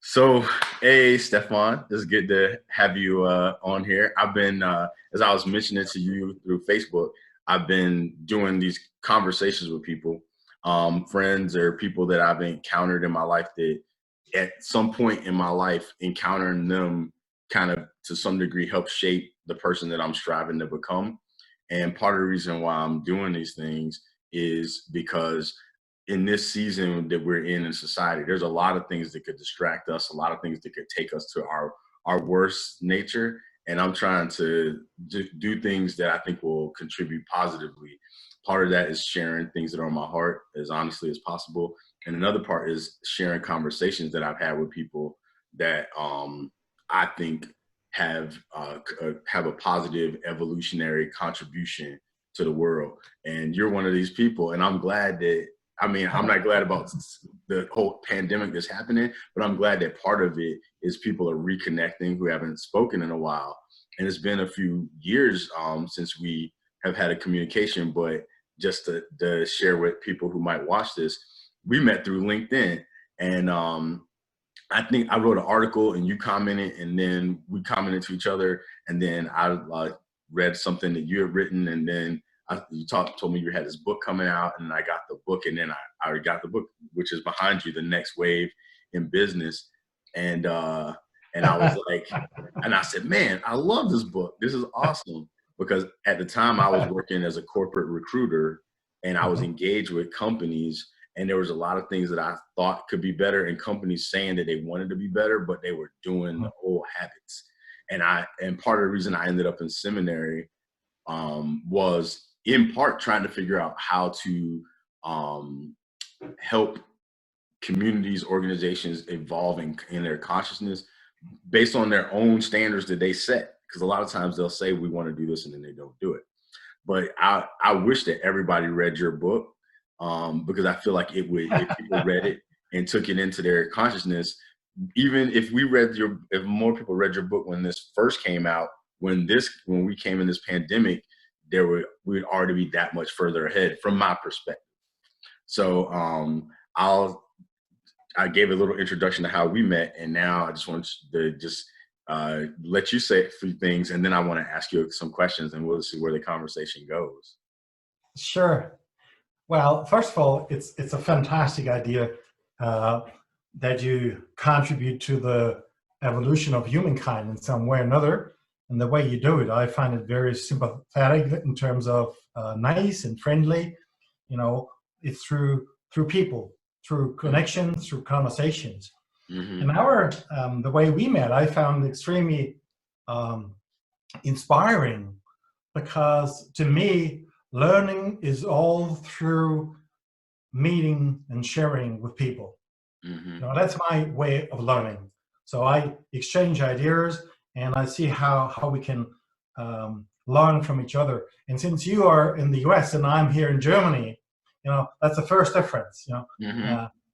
So, hey, Stefan, it's good to have you on here. I've been, as I was mentioning to you through Facebook, I've been doing these conversations with people, friends or people that I've encountered in my life that at some point in my life, encountering them kind of to some degree helps shape the person that I'm striving to become. And part of the reason why I'm doing these things is because in this season that we're in society, there's a lot of things that could distract us, a lot of things that could take us to our worst nature. And I'm trying to do things that I think will contribute positively. Part of that is sharing things that are on my heart as honestly as possible, and another part is sharing conversations that I've had with people that I think have a positive evolutionary contribution to the world. And you're one of these people, and I'm glad that I'm not glad about the whole pandemic that's happening, but I'm glad that part of it is people are reconnecting who haven't spoken in a while. And it's been a few years since we have had a communication, but just to share with people who might watch this, we met through LinkedIn. And I think I wrote an article and you commented, and then we commented to each other. And then I read something that you had written, and then you told me you had this book coming out, and I got the book, and then I already got the book, which is behind you, The Next Wave in Business. And I was like, and I said, man, I love this book. This is awesome. Because at the time I was working as a corporate recruiter, and I was engaged with companies, and there was a lot of things that I thought could be better, and companies saying that they wanted to be better, but they were doing the old habits. And part of the reason I ended up in seminary was in part trying to figure out how to help communities, organizations evolve in their consciousness based on their own standards that they set. Because a lot of times they'll say we want to do this and then they don't do it. But I wish that everybody read your book, because I feel like it would, if people read it and took it into their consciousness, even if more people read your book when this first came out, when we came in this pandemic, we'd already be that much further ahead from my perspective. So I gave a little introduction to how we met, and now I just want to let you say a few things, and then I want to ask you some questions, and we'll see where the conversation goes. Sure. Well, first of all, it's a fantastic idea that you contribute to the evolution of humankind in some way or another. And the way you do it, I find it very sympathetic in terms of nice and friendly. You know, it's through people, through connections, through conversations. And the way we met, I found extremely inspiring, because to me, learning is all through meeting and sharing with people. You know, that's my way of learning. So I exchange ideas, and I see how we can learn from each other. And since you are in the US and I'm here in Germany, you know, that's the first difference. You know,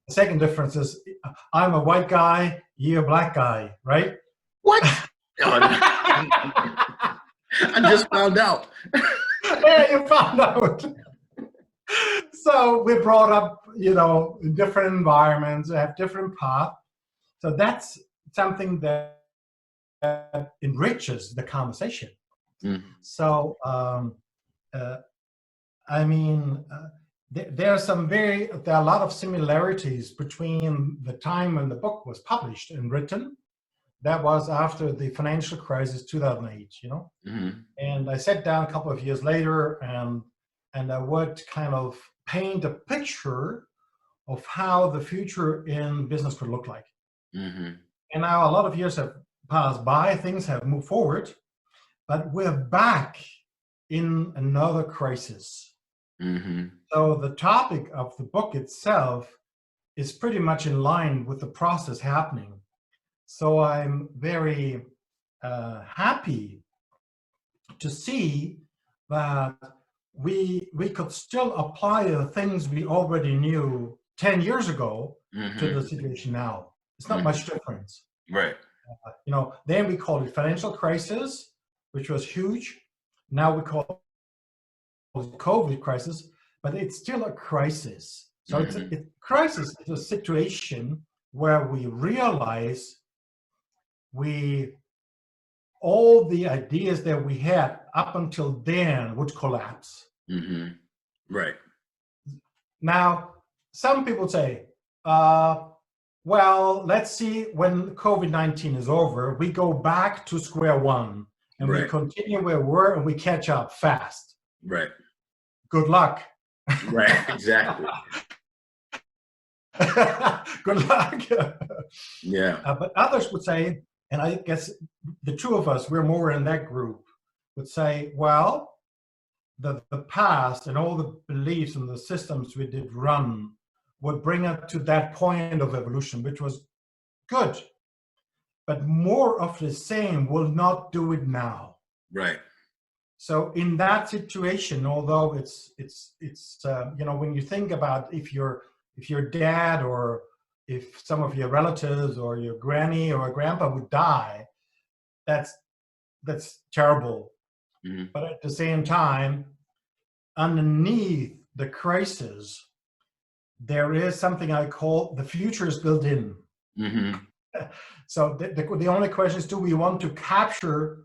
the second difference is I'm a white guy, you're a black guy, right? What? I just found out. Yeah, you found out. So we're brought up, you know, in different environments, have different paths. So that's something that enriches the conversation. So, I mean, there are a lot of similarities between the time when the book was published and written. That was after the financial crisis, 2008, you know? And I sat down a couple of years later, and I would kind of paint a picture of how the future in business could look like. And now a lot of years have passed by, things have moved forward, but we're back in another crisis. So the topic of the book itself is pretty much in line with the process happening. So I'm very happy to see that we could still apply the things we already knew 10 years ago to the situation now. It's not much difference. Right. You know, then we called it financial crisis, which was huge. Now we call it COVID crisis, but it's still a crisis. So it's a crisis is a situation where we realize all the ideas that we had up until then would collapse. Mm-hmm. Right. Now, some people say, well, let's see when COVID-19 is over, we go back to square one and we Right. continue where we were and we catch up fast. Right. Good luck. Right. Exactly. Good luck. Yeah. But others would say, and I guess the two of us, we're more in that group, would say, well, the past and all the beliefs and the systems we did run would bring us to that point of evolution, which was good. But more of the same will not do it now. Right. So in that situation, although it's you know, when you think about if your dad or if some of your relatives or your granny or grandpa would die, that's terrible. Mm-hmm. But at the same time, underneath the crisis, there is something I call the future is built in. Mm-hmm. So the only question is, do we want to capture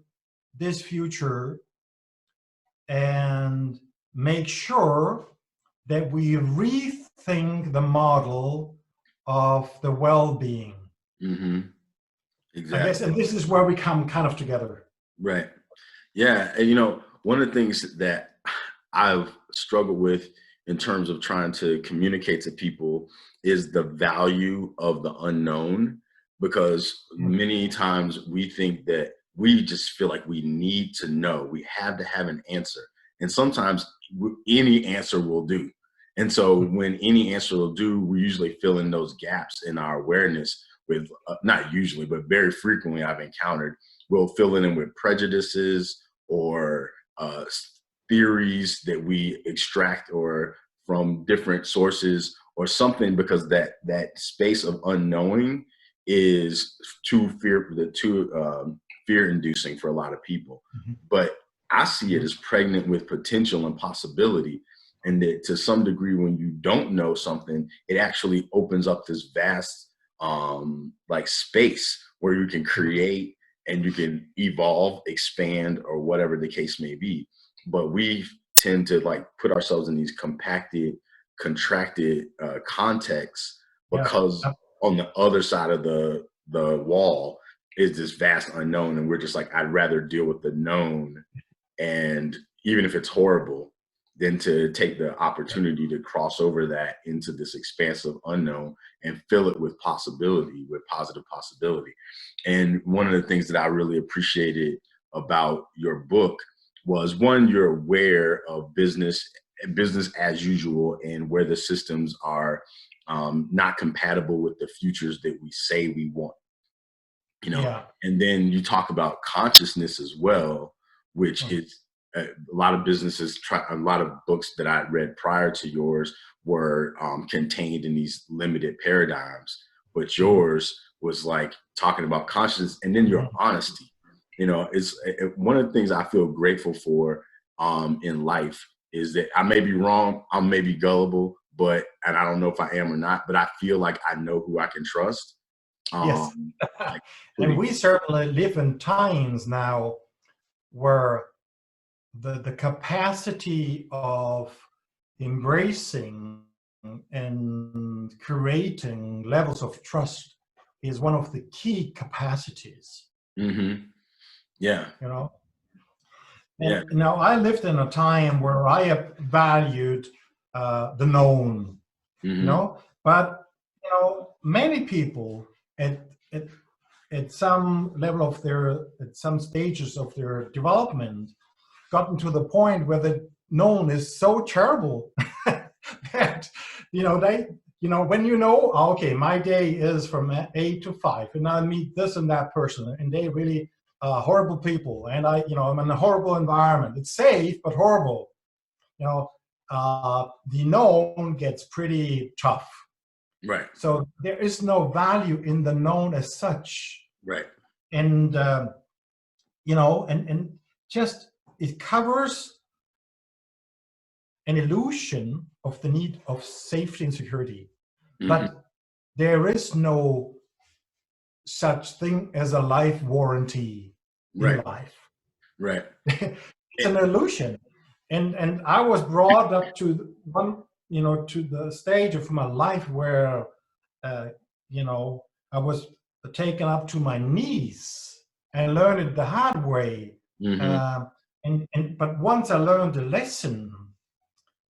this future and make sure that we rethink the model of the well-being? Mm-hmm. Exactly. I guess, and this is where we come kind of together. Right. Yeah. And, you know, one of the things that I've struggled with in terms of trying to communicate to people is the value of the unknown, because many times we think that we just feel like we need to know, we have to have an answer. And sometimes any answer will do. And so when any answer will do, we usually fill in those gaps in our awareness with, not usually, but very frequently I've encountered, we'll fill it in with prejudices or theories that we extract or from different sources or something, because that space of unknowing is too fear-inducing for a lot of people. Mm-hmm. But I see it as pregnant with potential and possibility, and that to some degree, when you don't know something, it actually opens up this vast like space where you can create and you can evolve, expand, or whatever the case may be. But we tend to like put ourselves in these compacted, contracted contexts, because on the other side of the wall is this vast unknown, and we're just like, I'd rather deal with the known, and even if it's horrible, than to take the opportunity to cross over that into this expansive unknown and fill it with possibility, with positive possibility. And one of the things that I really appreciated about your book was, one, you're aware of business as usual and where the systems are not compatible with the futures that we say we want. You know, Yeah. And then you talk about consciousness as well, which is a lot of businesses a lot of books that I read prior to yours were contained in these limited paradigms, but yours was like talking about consciousness, and then your honesty. You know, it's one of the things I feel grateful for in life is that I may be wrong, I may be gullible, and I don't know if I am or not, but I feel like I know who I can trust. Yes. Like, and we certainly live in times now where the capacity of embracing and creating levels of trust is one of the key capacities. Mm-hmm. Yeah. You know, and now I lived in a time where I have valued the known. Mm-hmm. You know, but you know, many people at some level of at some stages of their development, gotten to the point where the known is so terrible that, you know, when you know, okay, my day is from 8 to 5 and I meet this and that person and they really horrible people, and I'm in a horrible environment. It's safe, but horrible. You know, the known gets pretty tough. Right. So there is no value in the known as such. Right. And, and just, it covers an illusion of the need of safety and security. Mm-hmm. But there is no such thing as a life warranty in Right. life. Right. It's an illusion. And I was brought up to one, to the stage of my life where, I was taken up to my knees and learned it the hard way. Mm-hmm. But once I learned the lesson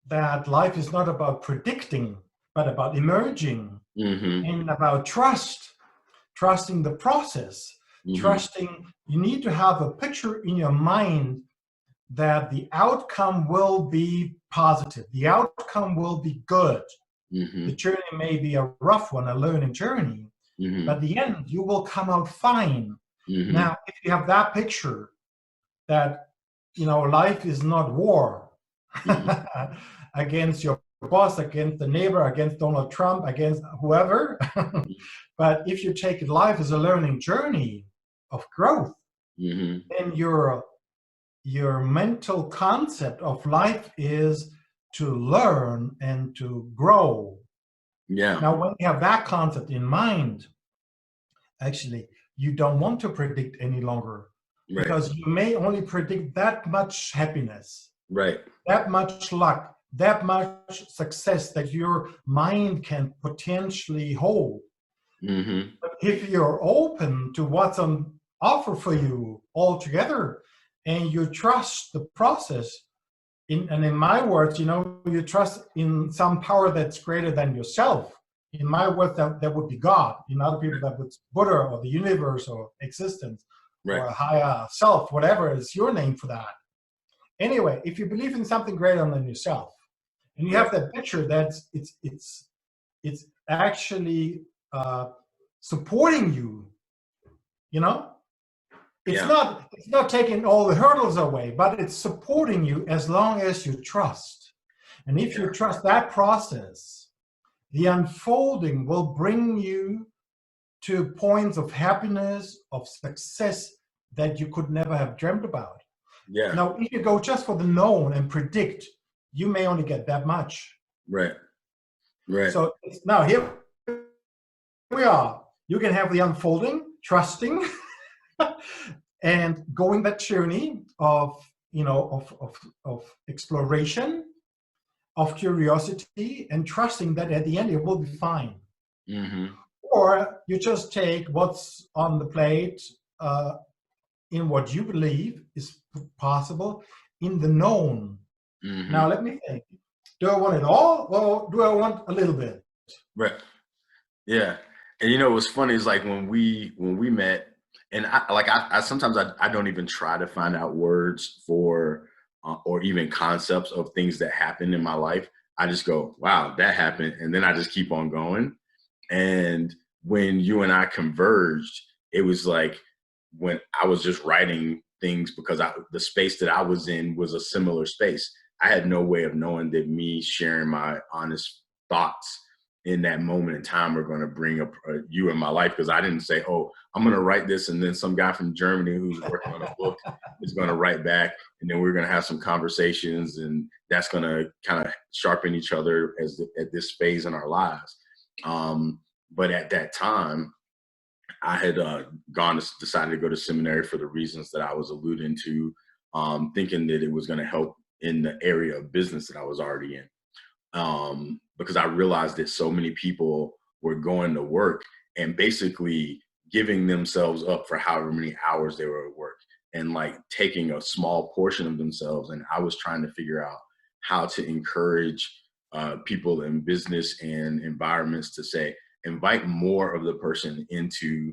that life is not about predicting, but about emerging, Mm-hmm. and about trusting the process, Mm-hmm. trusting. You need to have a picture in your mind that the outcome will be positive, the outcome will be good. Mm-hmm. The journey may be a rough one, a learning journey, Mm-hmm. but at the end you will come out fine. Mm-hmm. Now, if you have that picture that life is not war Mm-hmm. against your boss, against the neighbor, against Donald Trump, against whoever, but if you take life as a learning journey of growth, Mm-hmm. then your mental concept of life is to learn and to grow. Yeah. Now, when you have that concept in mind, actually, you don't want to predict any longer, Right. because you may only predict that much happiness, Right. that much luck, that much success that your mind can potentially hold. Mm-hmm. But if you're open to what's on offer for you altogether, and you trust the process, and in my words, you trust in some power that's greater than yourself. In my words, that would be God. In other people, that would Buddha or the universe or existence Right. or a higher self, whatever is your name for that. Anyway, if you believe in something greater than yourself, and you have that picture that's it's actually supporting you, it's Yeah. not taking all the hurdles away, but it's supporting you as long as you trust. And if you Yeah. trust that process, the unfolding will bring you to points of happiness, of success that you could never have dreamt about. Yeah. Now, if you go just for the known and predict, you may only get that much. Right. Right. So now here we are. You can have the unfolding, trusting, and going that journey of exploration, of curiosity, and trusting that at the end it will be fine. Mm-hmm. Or you just take what's on the plate in what you believe is possible in the known. Mm-hmm. Now let me think. Do I want it all, or do I want a little bit? Right. Yeah. And what's funny is like when we met, and I sometimes I don't even try to find out words for or even concepts of things that happen in my life. I just go, wow, that happened, and then I just keep on going. And when you and I converged, it was like when I was just writing things because the space that I was in was a similar space. I had no way of knowing that me sharing my honest thoughts in that moment in time are going to bring up you in my life, because I didn't say, oh, I'm going to write this, and then some guy from Germany who's working on a book is going to write back, and then we're going to have some conversations, and that's going to kind of sharpen each other at this phase in our lives. But at that time, I had decided to go to seminary for the reasons that I was alluding to, thinking that it was going to help in the area of business that I was already in. Because I realized that so many people were going to work and basically giving themselves up for however many hours they were at work, and like taking a small portion of themselves. And I was trying to figure out how to encourage people in business and environments to say, invite more of the person into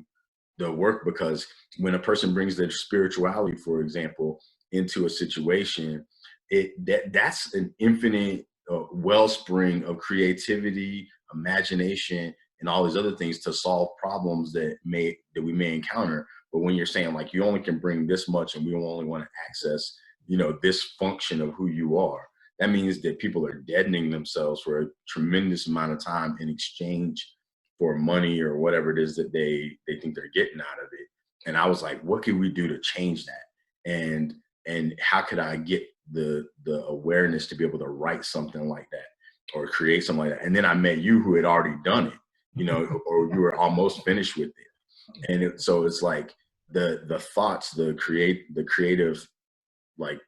the work, because when a person brings their spirituality, for example, into a situation, that's an infinite wellspring of creativity, imagination, and all these other things to solve problems that we may encounter. But when you're saying like you only can bring this much, and we only want to access, this function of who you are, that means that people are deadening themselves for a tremendous amount of time in exchange for money or whatever it is that they think they're getting out of it. And I was like, what can we do to change that? And how could I get the awareness to be able to write something like that or create something like that? And then I met you, who had already done it. or you were almost finished with it. And so it's like the thoughts, the creative, like,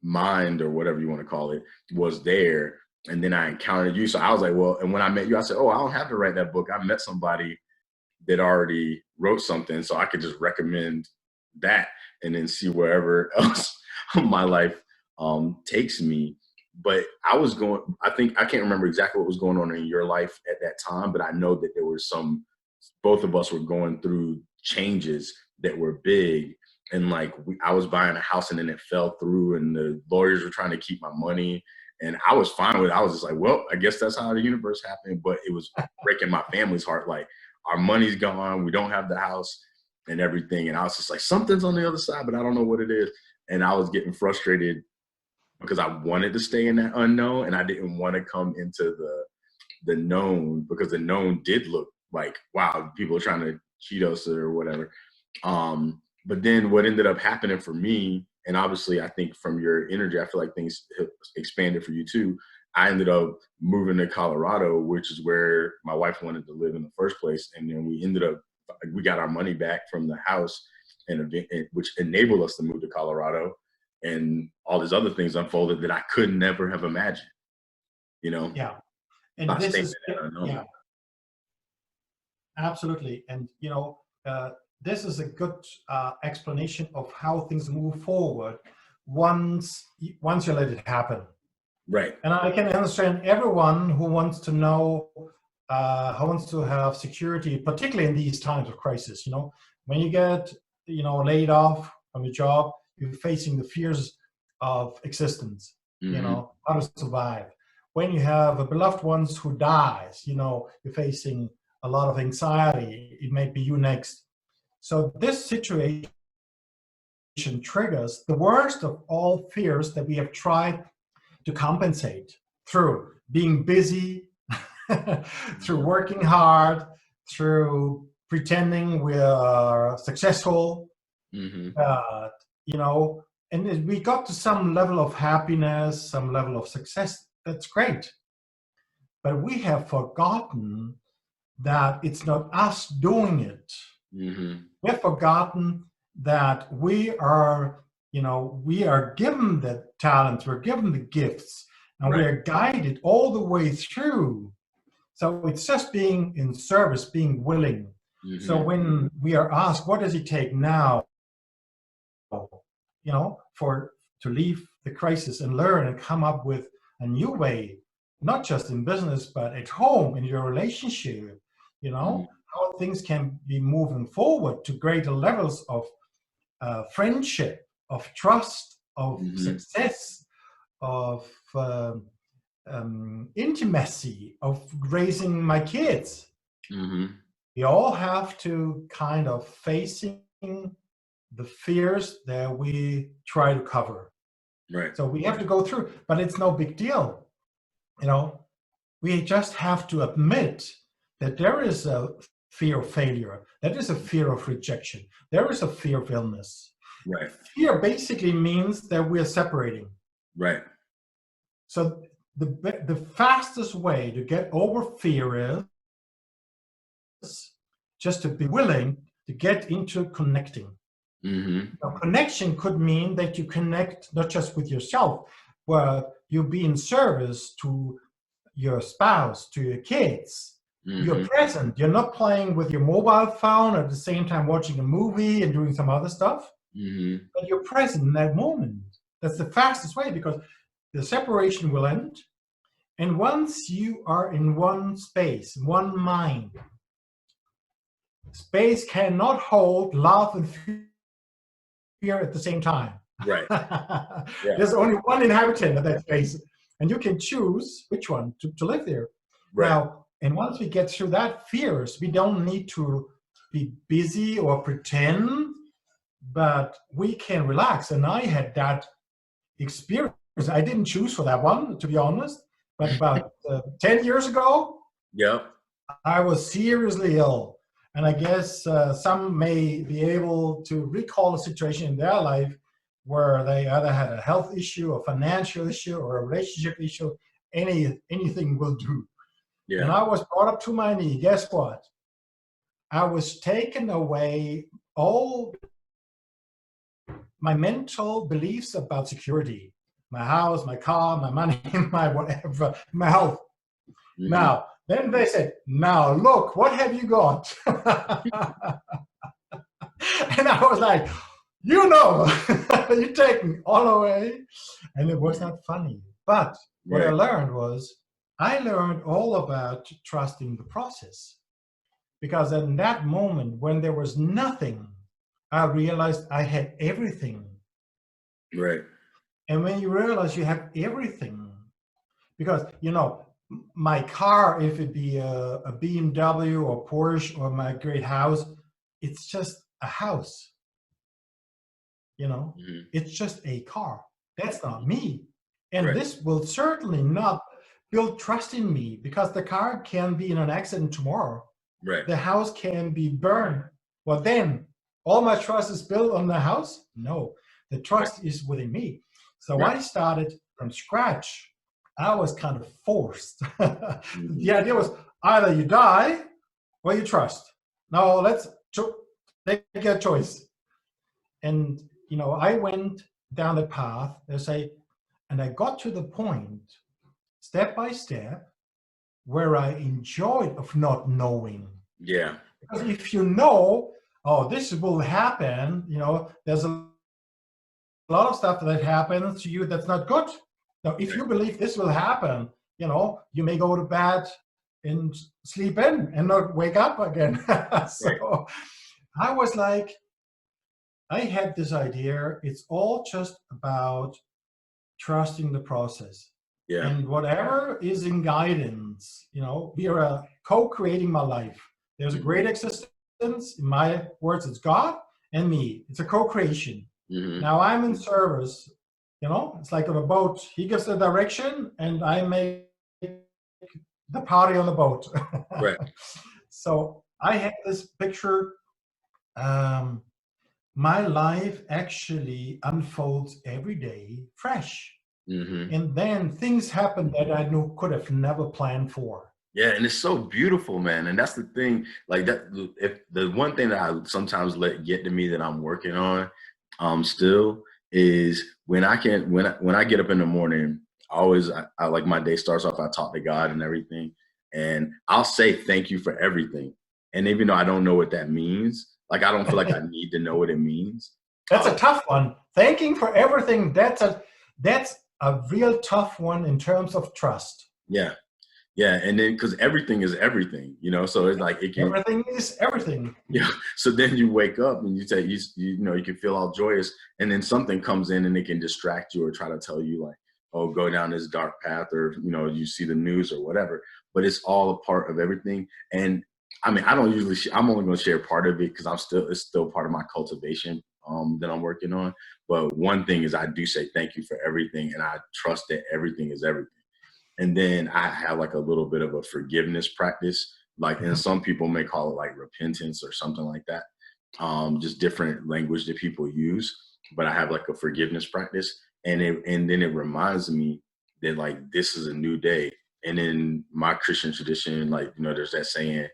mind or whatever you want to call it was there. And then I encountered you. So I was like, well, and when I met you, I said, oh, I don't have to write that book. I met somebody that already wrote something, so I could just recommend that and then see wherever else my life takes me. But I can't remember exactly what was going on in your life at that time, but I know that there were both of us were going through changes that were big. And like, I was buying a house and then it fell through and the lawyers were trying to keep my money. And I was fine with it. I was just like, well, I guess that's how the universe happened. But it was breaking my family's heart. Like, our money's gone. We don't have the house and everything. And I was just like, something's on the other side, but I don't know what it is. And I was getting frustrated because I wanted to stay in that unknown. And I didn't want to come into the known, because the known did look like, wow, people are trying to cheat us or whatever. But then what ended up happening for me, and obviously I think from your energy, I feel like things expanded for you too. I ended up moving to Colorado, which is where my wife wanted to live in the first place. And then we got our money back from the house, which enabled us to move to Colorado. And all these other things unfolded that I could never have imagined, Yeah. And this is, yeah, absolutely. And, this is a good explanation of how things move forward once you let it happen. Right. And I can understand everyone who wants to know, who wants to have security, particularly in these times of crisis. When you get, laid off from your job, you're facing the fears of existence, how to survive. When you have a beloved ones who dies, you're facing a lot of anxiety. It may be you next. So this situation triggers the worst of all fears that we have tried to compensate through being busy, through working hard, through pretending we are successful, and we got to some level of happiness, some level of success. That's great. But we have forgotten that it's not us doing it. We have forgotten that we are given the talents, we're given the gifts, and we are guided all the way through. So it's just being in service, being willing. So when we are asked, what does it take now, to leave the crisis and learn and come up with a new way, not just in business, but at home, in your relationship, how things can be moving forward to greater levels of friendship, of trust, of success, of intimacy, of raising my kids. We all have to kind of facing the fears that we try to cover. Right. So we have to go through, but it's no big deal. We just have to admit that there is a fear of failure. That is a fear of rejection. There is a fear of illness. Right. Fear basically means that we are separating. Right. So the fastest way to get over fear is just to be willing to get into connecting. Now, connection could mean that you connect not just with yourself, but you be in service to your spouse, to your kids. You're present. You're not playing with your mobile phone at the same time watching a movie and doing some other stuff. But you're present in that moment. That's the fastest way, because the separation will end. And once you are in one space, one mind, space cannot hold love and fear at the same time. Right. Yeah. There's only one inhabitant of that space, and you can choose which one to live there. Right. Now, and once we get through that fears, we don't need to be busy or pretend, but we can relax. And I had that experience. I didn't choose for that one, to be honest, but about 10 years ago, I was seriously ill. And I guess some may be able to recall a situation in their life where they either had a health issue, a financial issue, or a relationship issue. Anything will do. Yeah. and I was brought up to my knee, guess what? I was taken away all my mental beliefs about security, my house, my car, my money, my whatever, my health. Mm-hmm. Now, then they said, now look, what have you got? And I was like, you know, you take me all away. And it was not funny. But what I learned was, I learned all about trusting the process. Because in that moment, when there was nothing, I realized I had everything. Right. And when you realize you have everything, because, you know, my car, if it be a BMW or Porsche or my great house, it's just a house. You know, it's just a car. That's not me. And this will certainly not build trust in me, because the car can be in an accident tomorrow. Right. The house can be burned. Well, then all my trust is built on the house? No, the trust is within me. So I started from scratch. I was kind of forced. The idea was either you die or you trust. Now let's take a choice. And, you know, I went down the path, and I got to the point, step by step, where I enjoyed of not knowing. Yeah. Because if you know, oh, this will happen, you know, there's a lot of stuff that happens to you that's not good. Now, if you believe this will happen, you know, you may go to bed and sleep in and not wake up again. So I was like, I had this idea, it's all just about trusting the process. Yeah. And whatever is in guidance, you know, we are co-creating my life. There's a great existence. In my words, it's God and me. It's a co-creation. Now I'm in service, you know, it's like on a boat. He gives the direction and I make the party on the boat. Right. So I had this picture. My life actually unfolds every day fresh. And then things happen that I could have never planned for. Yeah, and it's so beautiful, man. And that's the thing, like that. If the one thing that I sometimes let get to me that I'm working on, still is when I get up in the morning. I like my day starts off. I talk to God and everything, and I'll say thank you for everything. And even though I don't know what that means, like I don't feel like I need to know what it means. That's a tough one. Thanking for everything. That's a real tough one in terms of trust. Yeah. Yeah. And then, cause everything is everything, you know, so it's like, everything is everything. Yeah. So then you wake up and you say, you know, you can feel all joyous, and then something comes in and it can distract you or try to tell you like, oh, go down this dark path, or, you know, you see the news or whatever, but it's all a part of everything. And I mean, I don't usually, I'm only going to share part of it because it's still part of my cultivation that I'm working on. But one thing is I do say thank you for everything, and I trust that everything is everything. And then I have like a little bit of a forgiveness practice, like, and some people may call it like repentance or something like that. Just different language that people use, but I have like a forgiveness practice, and then it reminds me that like this is a new day. And in my Christian tradition, like, you know, there's that saying,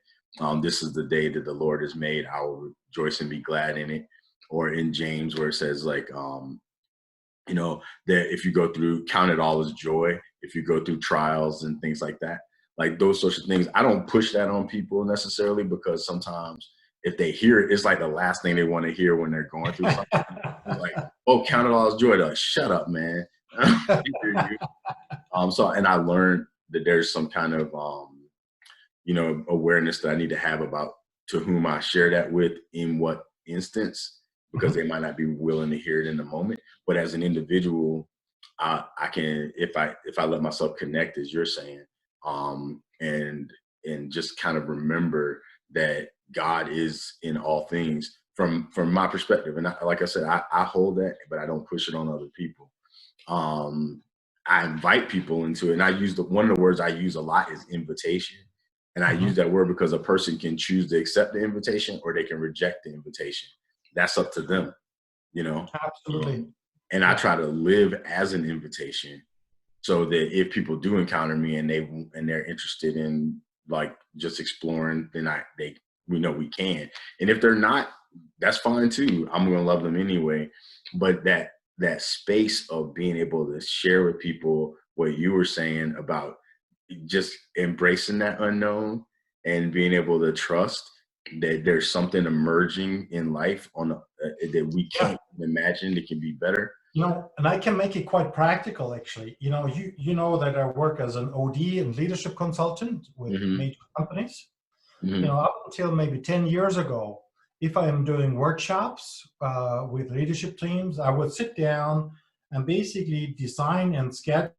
this is the day that the Lord has made, I will rejoice and be glad in it. Or in James, where it says like, you know, that if you go through, count it all as joy, if you go through trials and things like that, like those sorts of things. I don't push that on people necessarily, because sometimes if they hear it, it's like the last thing they want to hear when they're going through something. Like, oh, count it all as joy. They're like, shut up, man. So, and I learned that there's some kind of, you know, awareness that I need to have about to whom I share that with, in what instance, because they might not be willing to hear it in the moment. But as an individual, I can, if I let myself connect, as you're saying, and just kind of remember that God is in all things from my perspective. And like I said, I hold that, but I don't push it on other people. I invite people into it, and I use one of the words I use a lot is invitation. And I use that word because a person can choose to accept the invitation or they can reject the invitation. That's up to them, you know? Absolutely. And I try to live as an invitation so that if people do encounter me and they're interested in like just exploring, then we know we can. And if they're not, that's fine too. I'm gonna love them anyway. But that space of being able to share with people what you were saying about just embracing that unknown and being able to trust that there's something emerging in life that we can't imagine that can be better. And I can make it quite practical, actually. You know that I work as an OD and leadership consultant with major companies. Up until maybe 10 years ago, if I am doing workshops with leadership teams, I would sit down and basically design and schedule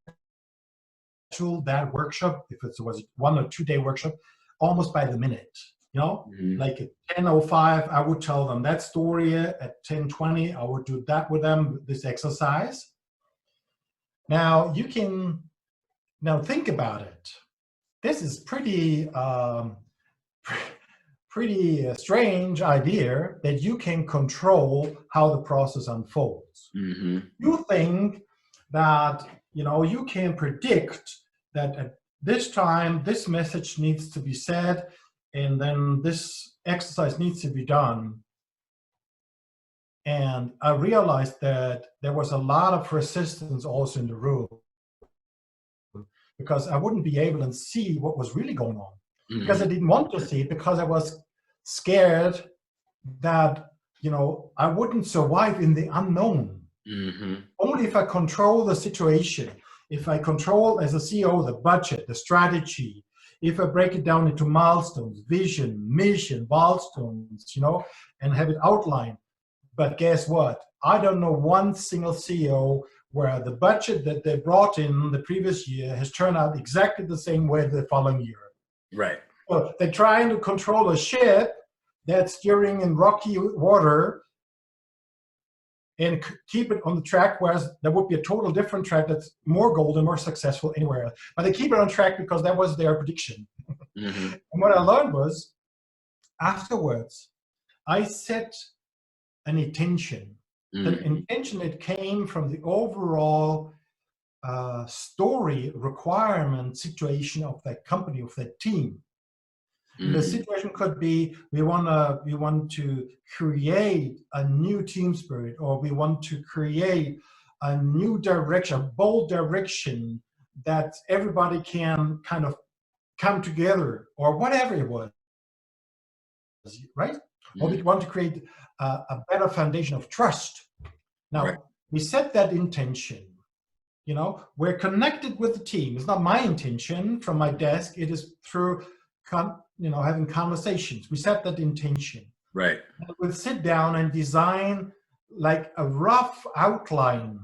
that workshop, if it was 1 or 2 day workshop, almost by the minute. Like at 10:05, I would tell them that story. At 10:20, I would do that with them, this exercise. Now you can think about it. This is pretty strange idea that you can control how the process unfolds. You think that you can predict that at this time this message needs to be said, and then this exercise needs to be done. And I realized that there was a lot of resistance also in the room, because I wouldn't be able to see what was really going on. Because I didn't want to see it, because I was scared that I wouldn't survive in the unknown. Only if I control the situation, if I control as a CEO the budget, the strategy, if I break it down into milestones, vision, mission, milestones, and have it outlined. But guess what? I don't know one single CEO where the budget that they brought in the previous year has turned out exactly the same way the following year. Right. Well, they're trying to control a ship that's steering in rocky water and keep it on the track, whereas there would be a total different track that's more golden, more successful anywhere else. But they keep it on track because that was their prediction. And what I learned was, afterwards, I set an intention. The intention that came from the overall story, requirement, situation of that company, of that team. The situation could be, we want to create a new team spirit, or we want to create a new direction, a bold direction that everybody can kind of come together, or whatever it was, right? Or we want to create a better foundation of trust. Now, we set that intention. We're connected with the team. It's not my intention from my desk. It is through having conversations. We set that intention. Right. And we'll sit down and design like a rough outline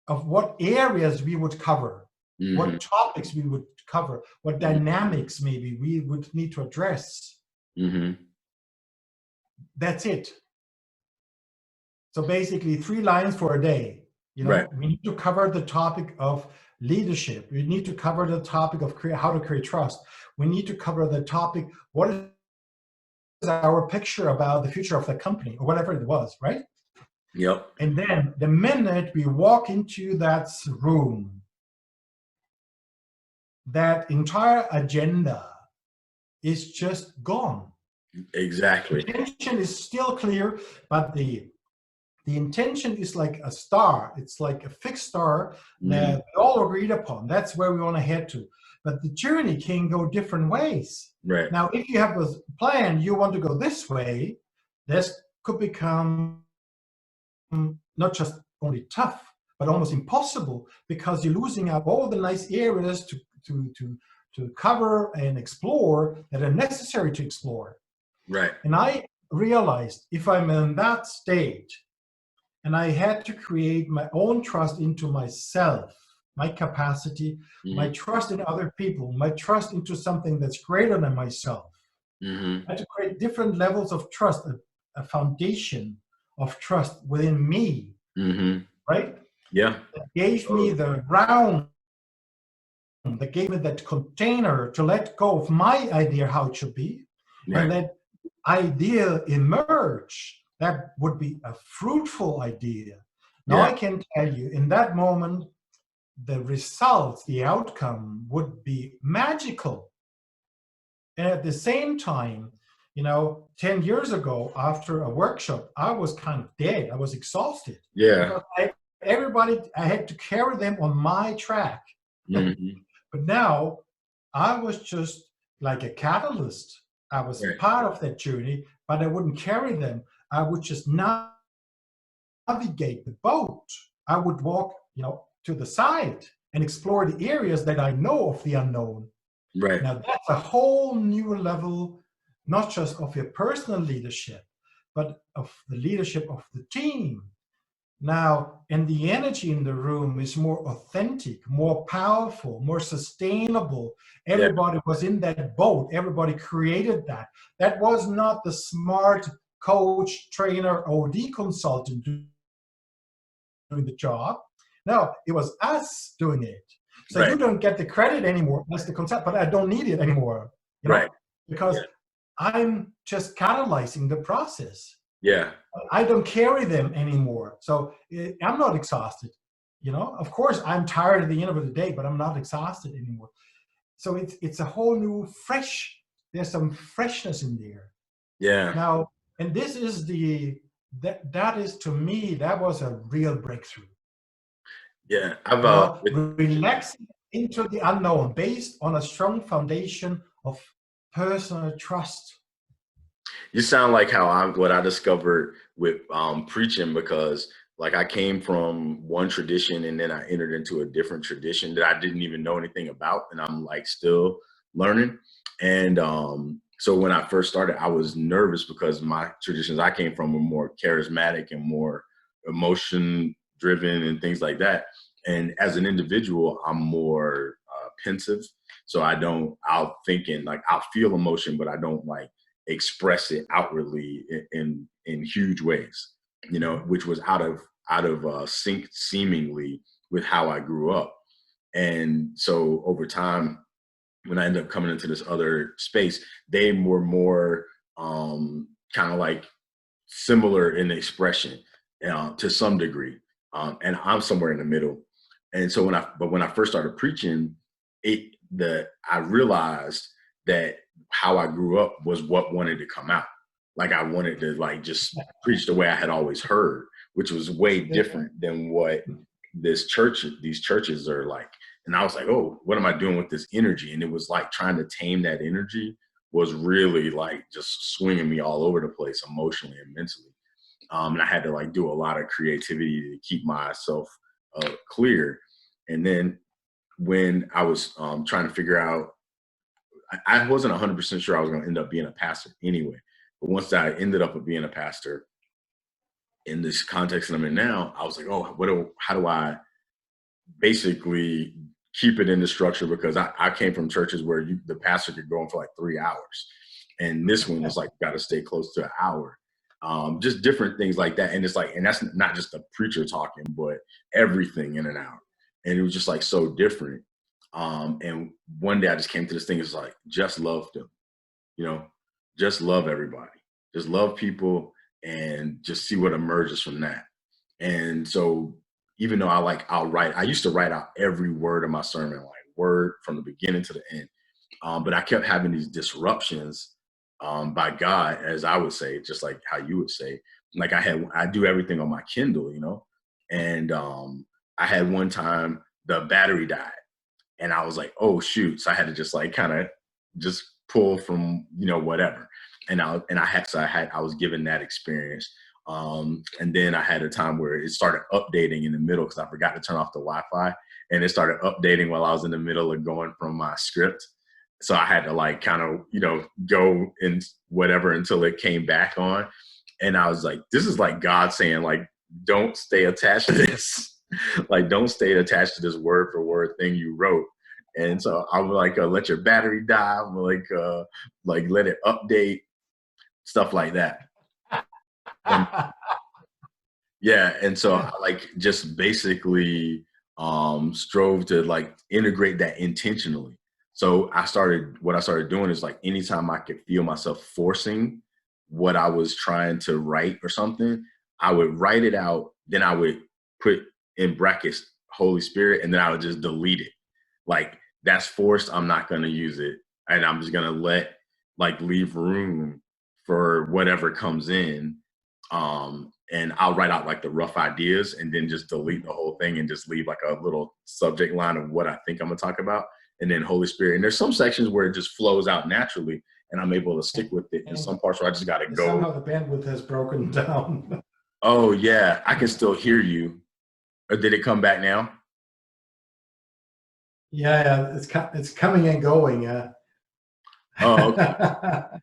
of what areas we would cover, what topics we would cover, what dynamics maybe we would need to address. That's it. So basically 3 lines for a day. We need to cover the topic of leadership. We need to cover the topic of how to create trust. We need to cover the topic, what is our picture about the future of the company, or whatever it was, right? Yep. And then the minute we walk into that room, that entire agenda is just gone. Exactly. The intention is still clear, but the intention is like a star. It's like a fixed star that we all agreed upon. That's where we want to head to. But the journey can go different ways. Right. Now, if you have a plan, you want to go this way, this could become not just only tough, but almost impossible, because you're losing out all the nice areas to cover and explore that are necessary to explore. Right. And I realized, if I'm in that state, and I had to create my own trust into myself, my capacity, my trust in other people, my trust into something that's greater than myself. I had to create different levels of trust, a foundation of trust within me, right? Yeah. That gave me the ground, that gave me that container to let go of my idea how it should be, and that idea emerge. That would be a fruitful idea. Now I can tell you, in that moment, the results, the outcome would be magical. And at the same time, 10 years ago, after a workshop, I was kind of dead. I was exhausted. Yeah. Because I had to carry them on my track. Mm-hmm. But now I was just like a catalyst. I was Right. part of that journey, but I wouldn't carry them. I would just navigate the boat. I would walk, to the side and explore the areas that I know of the unknown. Right. Now that's a whole new level, not just of your personal leadership, but of the leadership of the team. Now, and the energy in the room is more authentic, more powerful, more sustainable. Everybody was in that boat. Everybody created that. That was not the smart coach, trainer, OD consultant doing the job. No, it was us doing it. So Right. you don't get the credit anymore as the concept, but I don't need it anymore, Right. because I'm just catalyzing the process. Yeah. I don't carry them anymore. So I'm not exhausted. Of course, I'm tired at the end of the day, but I'm not exhausted anymore. So it's a whole new there's some freshness in there. Yeah. Now, and this is that is, to me, that was a real breakthrough. Yeah. Relaxing into the unknown based on a strong foundation of personal trust. You sound like what I discovered with preaching, because like I came from one tradition and then I entered into a different tradition that I didn't even know anything about, and I'm like still learning. And so when I first started, I was nervous because my traditions I came from were more charismatic and more emotion driven and things like that. And as an individual, I'm more pensive. So I'll feel emotion, but I don't like express it outwardly in huge ways, which was out of sync seemingly with how I grew up. And so over time, when I ended up coming into this other space, they were more kind of like similar in expression to some degree. And I'm somewhere in the middle. And so when I first started preaching, I realized that how I grew up was what wanted to come out. Like I wanted to like just preach the way I had always heard, which was way different than what these churches are like. And I was like, oh, what am I doing with this energy? And it was like trying to tame that energy was really like just swinging me all over the place emotionally and mentally. And I had to like do a lot of creativity to keep myself clear. And then when I was trying to figure out, I wasn't 100% sure I was going to end up being a pastor anyway. But once I ended up being a pastor in this context that I'm in now, I was like, oh, how do I basically keep it in the structure? Because I came from churches where the pastor could go on for like 3 hours. And this one is like, got to stay close to an hour. Just different things like that. And it's like, and that's not just the preacher talking, but everything in and out. And it was just like so different. And one day I just came to this thing. It's like, just love them, just love everybody, just love people, and just see what emerges from that. And so even though I used to write out every word of my sermon, like word from the beginning to the end. But I kept having these disruptions by God, as I would say, just like how you would say. Like I do everything on my Kindle, and I had one time the battery died, and I was like, oh shoot! So I had to just like kind of just pull from whatever, and I was given that experience. And then I had a time where it started updating in the middle because I forgot to turn off the Wi-Fi, and it started updating while I was in the middle of going from my script. So I had to like kind of, go in whatever until it came back on. And I was like, this is like God saying, like, don't stay attached to this. Like, don't stay attached to this word for word thing you wrote. And so I was like, let your battery die. I'm like let it update, stuff like that. And yeah. And so I like just basically strove to like integrate that intentionally. So what I started doing is like, anytime I could feel myself forcing what I was trying to write or something, I would write it out. Then I would put in brackets, Holy Spirit, and then I would just delete it. Like, that's forced. I'm not going to use it. And I'm just going to leave room for whatever comes in. And I'll write out like the rough ideas and then just delete the whole thing and just leave like a little subject line of what I think I'm gonna talk about. And then Holy Spirit. And there's some sections where it just flows out naturally and I'm able to stick with it. And some parts where I just got to go. Somehow the bandwidth has broken down. Oh yeah, I can still hear you. Or did it come back now? Yeah, it's coming and going. Yeah. Oh, okay.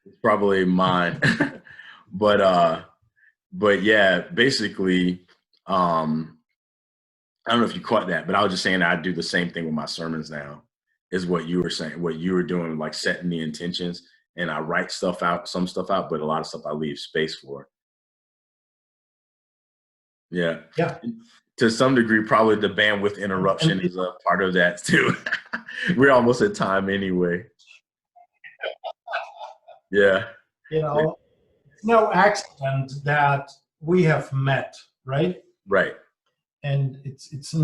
It's probably mine. But yeah, basically, I don't know if you caught that, but I was just saying I do the same thing with my sermons now, is what you were saying, what you were doing, like setting the intentions, and I write some stuff out, but a lot of stuff I leave space for. Yeah. Yeah. To some degree, probably the bandwidth interruption is a part of that too. We're almost at time anyway. Yeah. You know, it's no accident that we have met, right? Right. And it's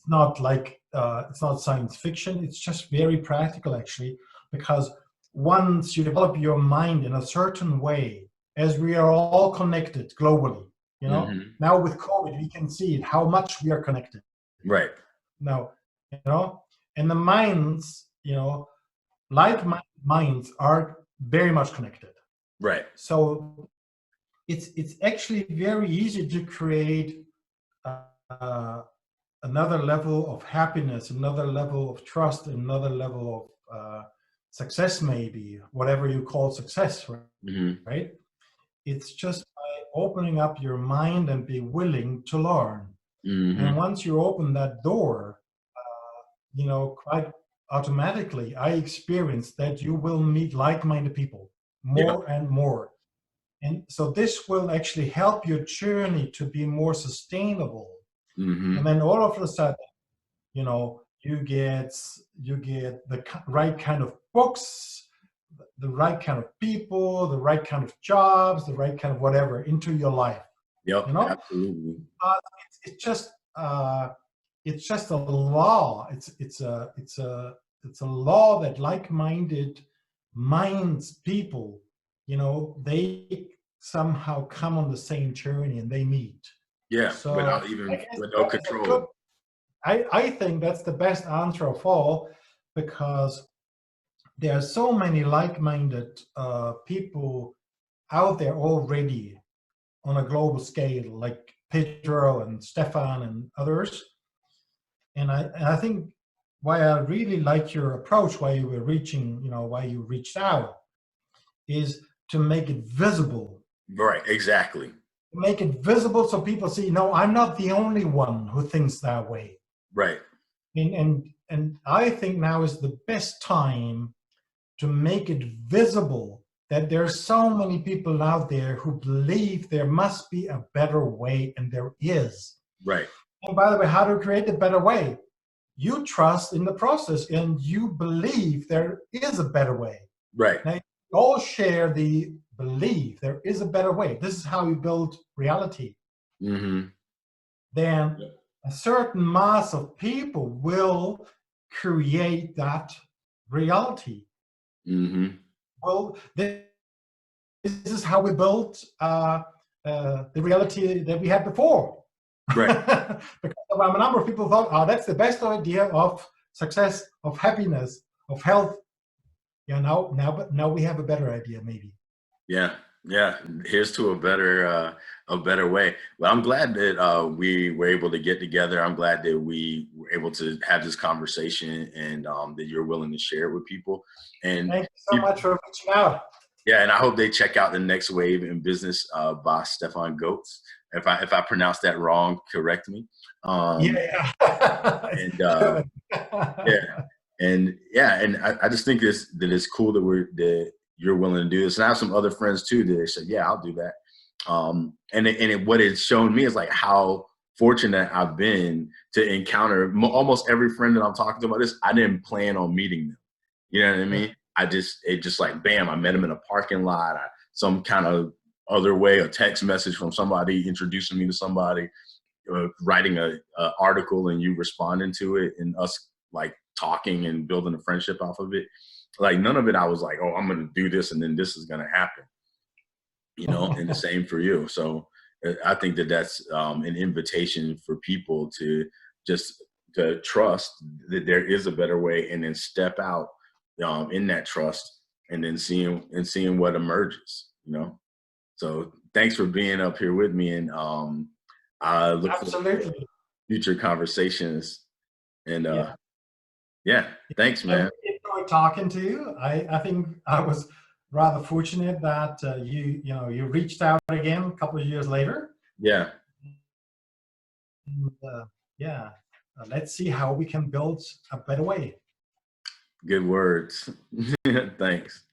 not like it's not science fiction. It's just very practical, actually, because once you develop your mind in a certain way, as we are all connected globally, you know, Mm-hmm. now with COVID, we can see it, how much we are connected. Right. Now, you know, and the minds, you know, like minds are very much connected. Right. So it's actually very easy to create another level of happiness, another level of trust, another level of success, maybe whatever you call success, right? Mm-hmm. Right? It's just by opening up your mind and be willing to learn. Mm-hmm. And once you open that door, you know, quite automatically, I experience that you will meet like-minded people more and more. And so this will actually help your journey to be more sustainable. Mm-hmm. And then all of a sudden, you know, you get the right kind of books, the right kind of people, the right kind of jobs, the right kind of whatever into your life. Yep, you know, absolutely. It's just a law. It's a law that like-minded minds, people, you know, they somehow come on the same journey and they meet. Yeah, so with no control. I think that's the best answer of all, because there are so many like-minded people out there already on a global scale, like Pedro and Stefan and others. And I think why I really like your approach, why you were reaching, you know, why you reached out, is to make it visible. Right, exactly. Make it visible so people see, no, I'm not the only one who thinks that way. Right. And I think now is the best time to make it visible that there are so many people out there who believe there must be a better way, and there is. Right. And by the way, how to create a better way? You trust in the process and you believe there is a better way. Right. Now, you all share the belief there is a better way. This is how you build reality. Mm-hmm. Then a certain mass of people will create that reality. Mm-hmm. Well, this is how we built the reality that we had before. Right. Because a number of people thought, oh, that's the best idea of success, of happiness, of health. Yeah, now we have a better idea, maybe. Yeah. Here's to a better way. Well, I'm glad that we were able to get together. I'm glad that we were able to have this conversation, and that you're willing to share it with people. And thank you so much for reaching out. Yeah, and I hope they check out The Next Wave in Business by Stefan Goetz. If I pronounce that wrong, correct me. Yeah. And I just think that it's cool that you're willing to do this. And I have some other friends too that said, yeah, I'll do that. What it's shown me is like how fortunate I've been to encounter almost every friend that I'm talking to about this. I didn't plan on meeting them. You know what I mean? It just like, bam, I met them in a parking lot, some kind of other way, a text message from somebody introducing me to somebody. writing a article and you responding to it and us like talking and building a friendship off of it. Like none of it I was like, oh, I'm going to do this and then this is going to happen, you know, and the same for you. So I think that that's an invitation for people to just to trust that there is a better way and then step out in that trust and then seeing what emerges, you know. So thanks for being up here with me, and I look forward to future conversations. And yeah, thanks, man. I enjoyed talking to you. I think I was rather fortunate that you reached out again a couple of years later. Yeah. And, let's see how we can build a better way. Good words. Thanks.